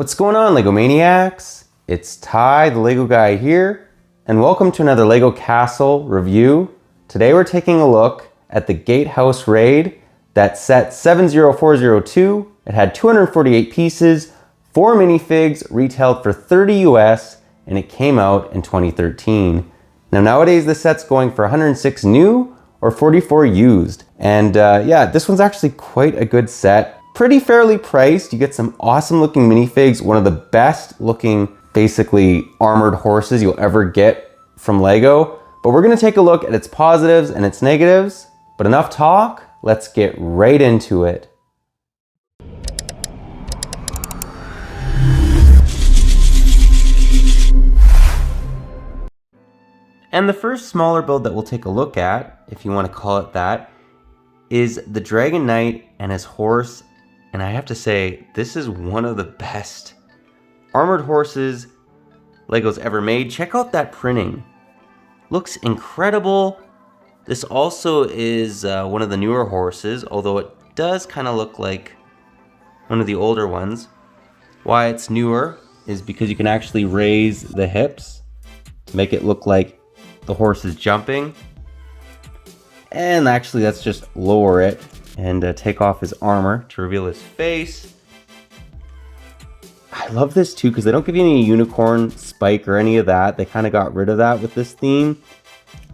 What's going on, LEGO Maniacs? It's Ty, the LEGO guy here, and welcome to another LEGO Castle review. Today we're taking a look at the Gatehouse raid. That set 70402. It had 248 pieces, 4 minifigs, retailed for 30 US, and it came out in 2013. Now nowadays this set's going for 106 new or 44 used. And yeah, this one's actually quite a good set. Pretty fairly priced. You get some awesome looking minifigs, one of the best looking, basically armored horses you'll ever get from LEGO. But we're gonna take a look at its positives and its negatives. But enough talk, let's get right into it. And the first smaller build that we'll take a look at, if you want to call it that, is the Dragon Knight and his horse. And I have to say, this is one of the best armored horses LEGO's ever made. Check out that printing. Looks incredible. This also is one of the newer horses, although it does kind of look like one of the older ones. Why it's newer is because you can actually raise the hips to make it look like the horse is jumping. And actually, let's just lower it and take off his armor to reveal his face. I love this too because they don't give you any unicorn spike or any of that. They kind of got rid of that with this theme.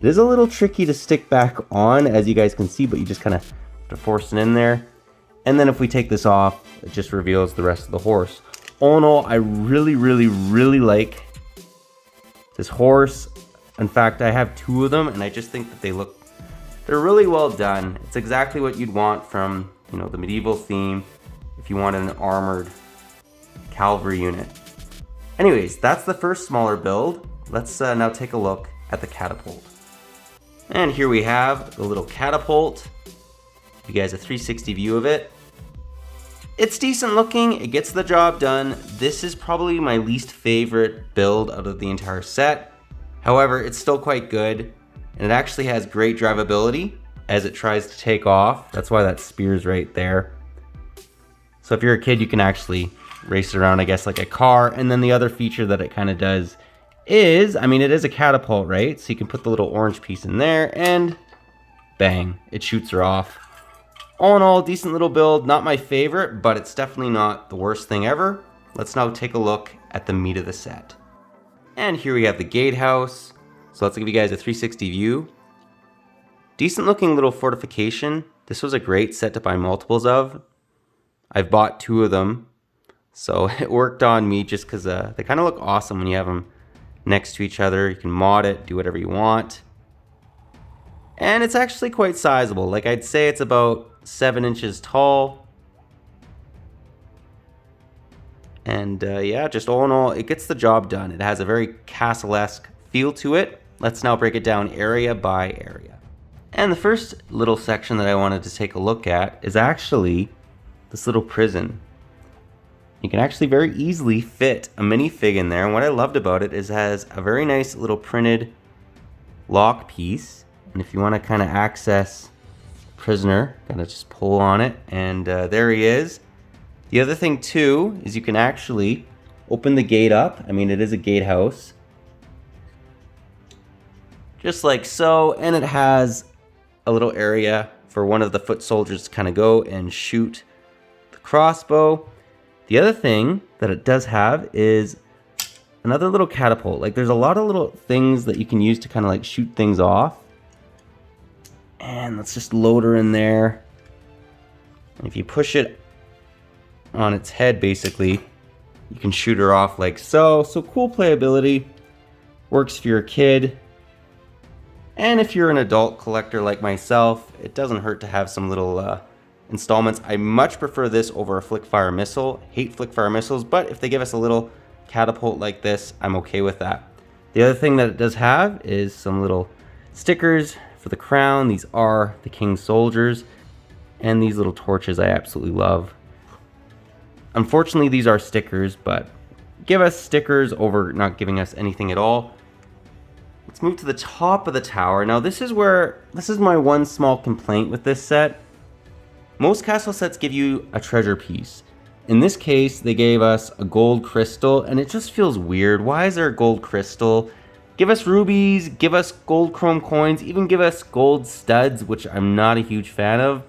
It is a little tricky to stick back on, as you guys can see, but you just kind of have to force it in there. And then if we take this off, it just reveals the rest of the horse. All in all, I really like this horse. In fact, I have 2 of them, and I just think that they're really well done. It's exactly what you'd want from, you know, the medieval theme if you wanted an armored cavalry unit. Anyways, that's the first smaller build. Let's now take a look at the catapult. And here we have the little catapult. Give you guys a 360 view of it. It's decent looking, it gets the job done. This is probably my least favorite build out of the entire set. However, it's still quite good. And it actually has great drivability as it tries to take off. That's why that spear's right there. So if you're a kid, you can actually race it around, I guess, like a car. And then the other feature that it kind of does is, I mean, it is a catapult, right? So you can put the little orange piece in there and bang, it shoots her off. All in all, decent little build. Not my favorite, but it's definitely not the worst thing ever. Let's now take a look at the meat of the set. And here we have the Gatehouse. So let's give you guys a 360 view. Decent looking little fortification. This was a great set to buy multiples of. I've bought 2 of them. So it worked on me just because they kind of look awesome when you have them next to each other. You can mod it, do whatever you want. And it's actually quite sizable. Like, I'd say it's about 7 inches tall. And yeah, just all in all, it gets the job done. It has a very castle-esque feel to it. Let's now break it down area by area. And the first little section that I wanted to take a look at is actually this little prison. You can actually very easily fit a minifig in there. And what I loved about it is it has a very nice little printed lock piece. And if you want to kind of access prisoner, gotta just pull on it, and there he is. The other thing too is you can actually open the gate up. I mean, it is a gatehouse. Just like so, and it has a little area for one of the foot soldiers to kind of go and shoot the crossbow. The other thing that it does have is another little catapult. Like, there's a lot of little things that you can use to kind of like shoot things off. And let's just load her in there. And if you push it on its head, basically, you can shoot her off like so. So cool playability. Works for your kid. And if you're an adult collector like myself, it doesn't hurt to have some little installments. I much prefer this over a flick-fire missile. Hate flick-fire missiles, but if they give us a little catapult like this, I'm okay with that. The other thing that it does have is some little stickers for the crown. These are the king's soldiers. And these little torches I absolutely love. Unfortunately, these are stickers, but give us stickers over not giving us anything at all. Let's move to the top of the tower. Now this is my one small complaint with this set. Most castle sets give you a treasure piece. In this case, they gave us a gold crystal, and it just feels weird. Why is there a gold crystal? Give us rubies, give us gold chrome coins, even give us gold studs, which I'm not a huge fan of,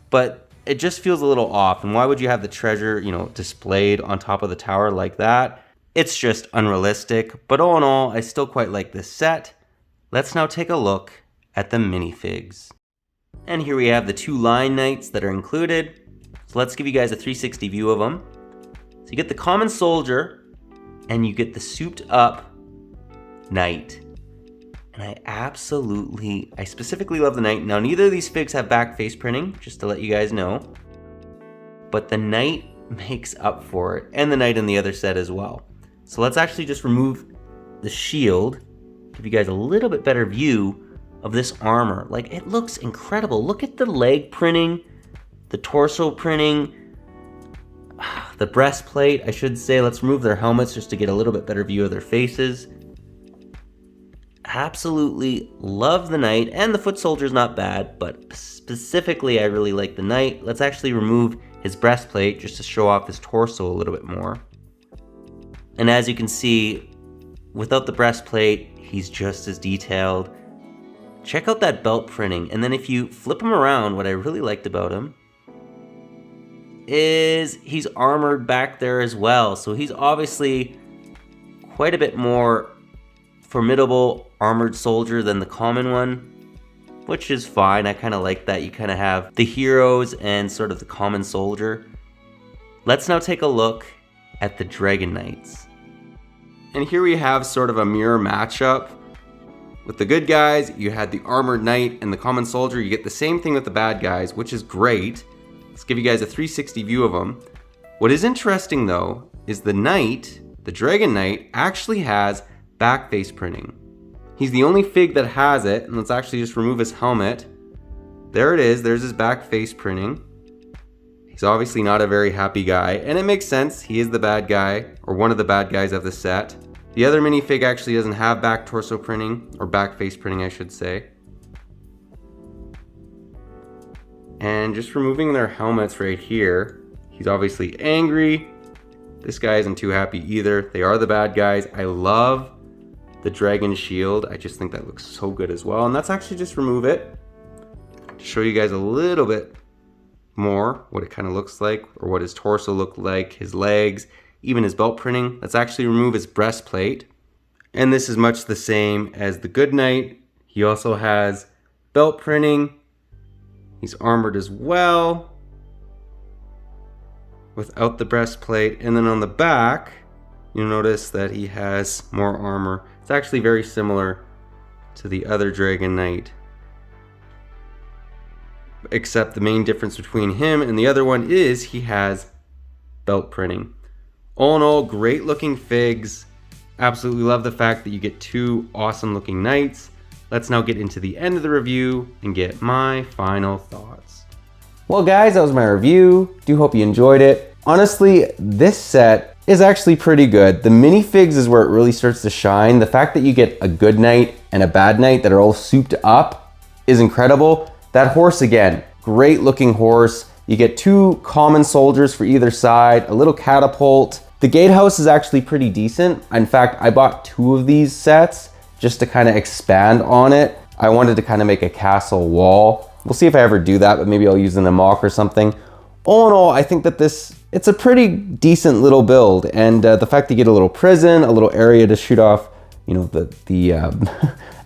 but it just feels a little off. And why would you have the treasure, displayed on top of the tower like that? It's just unrealistic, but all in all, I still quite like this set. Let's now take a look at the minifigs. And here we have the 2 line knights that are included. So let's give you guys a 360 view of them. So you get the common soldier, and you get the souped up knight. And I specifically love the knight. Now, neither of these figs have back face printing, just to let you guys know. But the knight makes up for it, and the knight in the other set as well. So let's actually just remove the shield, give you guys a little bit better view of this armor. Like, it looks incredible. Look at the leg printing, the torso printing, the breastplate, I should say. Let's remove their helmets just to get a little bit better view of their faces. Absolutely love the knight, and the foot soldier's not bad, but specifically I really like the knight. Let's actually remove his breastplate just to show off his torso a little bit more. And as you can see, without the breastplate, he's just as detailed. Check out that belt printing, and then if you flip him around, what I really liked about him is he's armored back there as well. So he's obviously quite a bit more formidable armored soldier than the common one, which is fine. I kind of like that. You kind of have the heroes and sort of the common soldier. Let's now take a look at the Dragon Knights. And here we have sort of a mirror matchup. With the good guys, you had the armored knight and the common soldier. You get the same thing with the bad guys, which is great. Let's give you guys a 360 view of them. What is interesting though, is the knight, the Dragon Knight, actually has back face printing. He's the only fig that has it, and let's actually just remove his helmet. There it is, there's his back face printing. He's obviously not a very happy guy, and it makes sense. He is the bad guy, or one of the bad guys of the set. The other minifig actually doesn't have back torso printing, or back face printing I should say. And just removing their helmets right here, he's obviously angry. This guy isn't too happy either. They are the bad guys. I love the dragon shield. I just think that looks so good as well. And let's actually just remove it to show you guys a little bit more what it kind of looks like, or what his torso looked like, his legs, even his belt printing. Let's actually remove his breastplate. And this is much the same as the good knight. He also has belt printing. He's armored as well without the breastplate. And then on the back, you'll notice that he has more armor. It's actually very similar to the other Dragon Knight, except the main difference between him and the other one is he has belt printing. All in all, great looking figs. Absolutely love the fact that you get 2 awesome looking knights. Let's now get into the end of the review and get my final thoughts. Well guys, that was my review. Do hope you enjoyed it. Honestly, this set is actually pretty good. The minifigs is where it really starts to shine. The fact that you get a good knight and a bad knight that are all souped up is incredible. That horse again, great looking horse. You get 2 common soldiers for either side, a little catapult. The Gatehouse is actually pretty decent. In fact, I bought 2 of these sets just to kind of expand on it. I wanted to kind of make a castle wall. We'll see if I ever do that, but maybe I'll use an mock or something. All in all, I think that it's a pretty decent little build. And the fact that you get a little prison, a little area to shoot off, the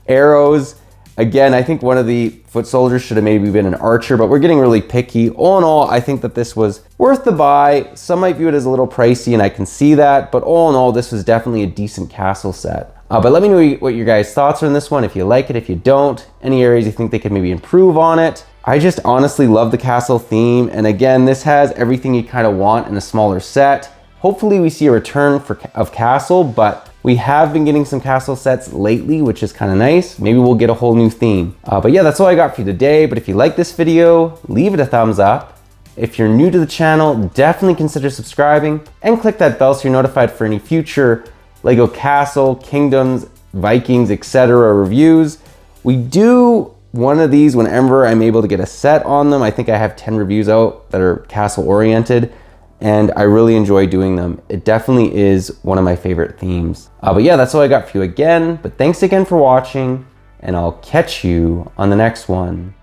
arrows. Again, I think one of the foot soldiers should have maybe been an archer, but we're getting really picky. All in all, I think that this was worth the buy. Some might view it as a little pricey, and I can see that, but all in all, this was definitely a decent castle set. But let me know what your guys' thoughts are on this one, if you like it, if you don't, any areas you think they could maybe improve on it. I just honestly love the castle theme, and again, this has everything you kind of want in a smaller set. Hopefully we see a return of castle, but we have been getting some castle sets lately, which is kind of nice. Maybe we'll get a whole new theme. But yeah, that's all I got for you today. But if you like this video, leave it a thumbs up. If you're new to the channel, definitely consider subscribing and click that bell so you're notified for any future LEGO Castle, Kingdoms, Vikings, etc. reviews. We do one of these whenever I'm able to get a set on them. I think I have 10 reviews out that are castle oriented. and I really enjoy doing them. It definitely is one of my favorite themes. But yeah, that's all I got for you again. But thanks again for watching, and I'll catch you on the next one.